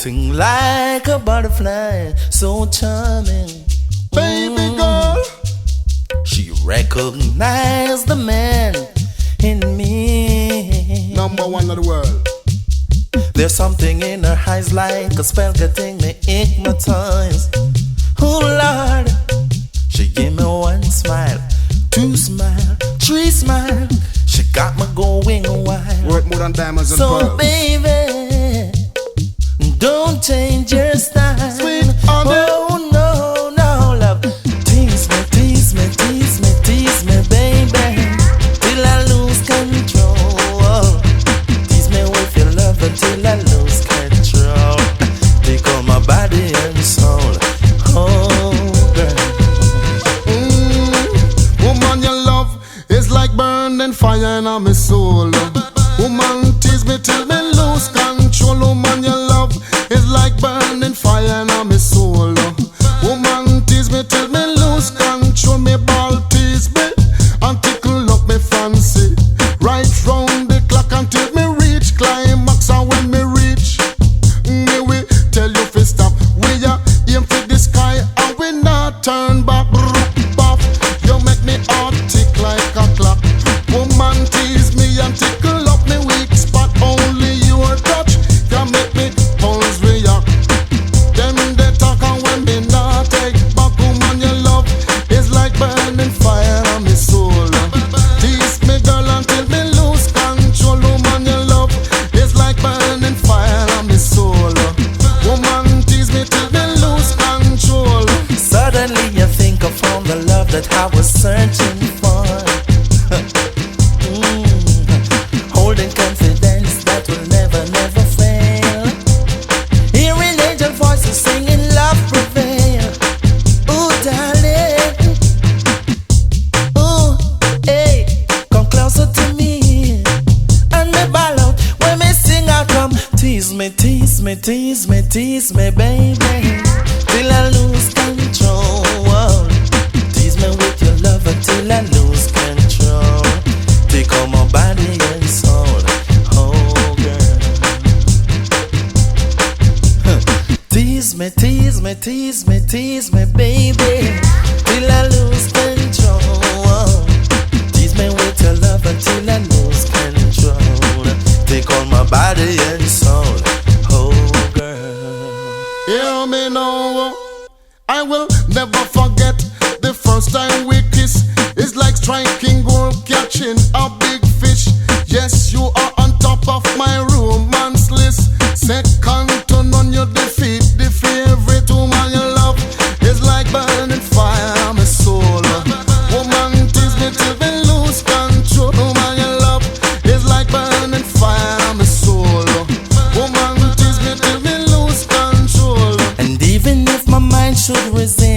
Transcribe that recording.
floating like a butterfly, so charming. Baby girl, she recognized the man in me. number one of the world. There's something in her eyes like a spell getting me hypnotized. Oh Lord, she gave me one smile, two smile, three smile. She got me going wild. Worth more than diamonds and So pearls. baby, don't change your style. Sweet honey. Oh no, no love. Tease me, tease me, tease me, tease me, baby, till I lose control. Tease me with your love until I lose control. Take all my body and soul. Oh girl. Woman, your love is like burning fire in my soul. Woman, tease me till me lose control. Woman, your love is like burning fire in my soul. Woman, tease me till me lose control. Me ball tease me and tickle up me fancy. Right round the clock until me reach climax. And when me reach, me will tell you to stop. We are aim for the sky and we not turn back. Buff, you make me heart tick like a clock. Woman, tease me and tickle up me weak spot. Only your touch can make me pulse react. Them they talk and when me not take back. Woman, your love is like burning fire on me soul. Tease me girl until me lose control. Woman, your love is like burning fire on me soul. Woman, tease me till me lose control. Suddenly I think I found the love that I was searching for. Holding confidence that will never, never fail. Hearing angel voices singing love prevail. Ooh, darling. Ooh, hey, come closer to me. And me ball out when me sing out, come tease me, tease me, tease me, tease me, baby, till I lose control. Tease me with your love until I lose control. Take all my body and soul. Oh girl. Tease me, tease me, tease me, tease me, baby, till I lose control. Tease me with your love until I lose control. Take all my body and soul. Oh girl. Hear me now, I will never forget the first time we kiss. It's like striking gold, catching a big fish. Yes, you are on top of my romance list. Second to none, you defeat the favorite woman. Your love is like burning fire on my soul. Woman, tease me till me lose control. Woman, your love is like burning fire on my soul. Woman, tease me till me lose control. And even if my mind should resist,